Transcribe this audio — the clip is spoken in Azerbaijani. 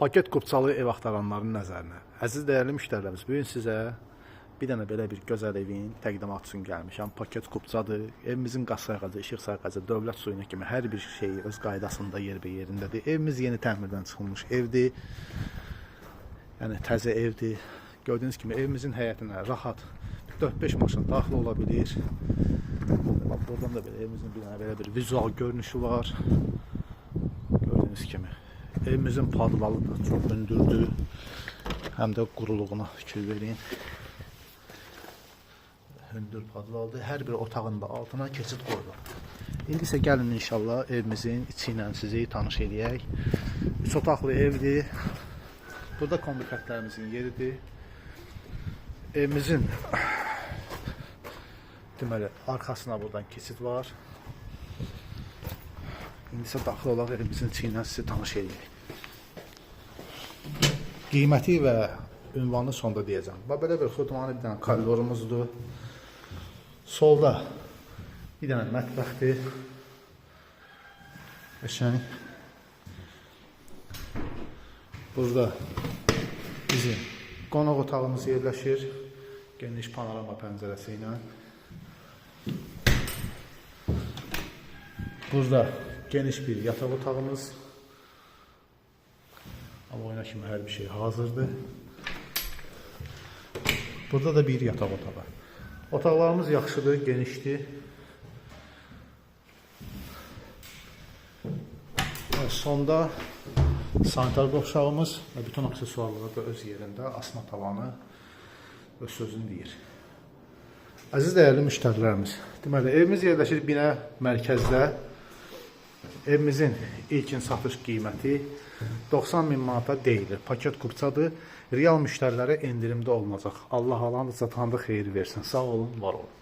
Paket Qubçalı ev axtaranların nəzərinə. Əziz dəyərli müştərilərimiz, bu gün sizə bir dənə belə bir gözəl evin təqdimatı üçün gəlmişəm. Paket Qubçadır. Evimizin qaz sayğacı, işıq sayğacı, dövlət suyuna kimi hər bir şey öz qaydasında, yerindədir. Evimiz yeni təmirdən çıxılmış evdir. Yəni təzə evdir. Gördüyünüz kimi evimizin həyətinə rahat 4-5 maşın daxil ola bilir. Buradan da belə evimizin bir dənə belə bir vizual görünüşü var. Gördüyünüz kimi. Evimizin padvalı da çox hündürdür. Həm də quruluğuna fikir verin. Hündür padvaldır. Hər bir otağın da altına keçid qoyulur. İndi isə gəlin inşallah evimizin içi ilə sizi tanış edək. 3 otaqlı evdir. Burada kombikatlərimizin yeridir. Evimizin deməli arxasına buradan keçid var. İndi isə daxil olaraq evimizin içi ilə sizi tanış edək. Qiyməti və ünvanı sonda deyəcəm. Belə bir xudmanlı bir dənə koridorumuzdur. Solda bir dənə mətbəxdir. Qəşəng. Burada bizim qonaq otağımız yerləşir. Geniş panorama pəncərəsi ilə. Burada geniş bir yataq otağımız. Amma oyuna kimi hər bir şey hazırdır. Burada da bir yataq otağı. Otaqlarımız yaxşıdır, genişdir. Və sonda sanitar qovşağımız və bütün aksesuarları da öz yerində, asma tavanı öz sözünü deyir. Əziz dəyərli müştərilərimiz, deməli, evimiz yerləşir binə mərkəzdə. Evimizin ilkin satış qiyməti 90.000 manata deyilir. Paket Qubçadır. Real müştərilərə endirimdə olunacaq. Allah alanı satanda xeyir versin. Sağ olun, var olun.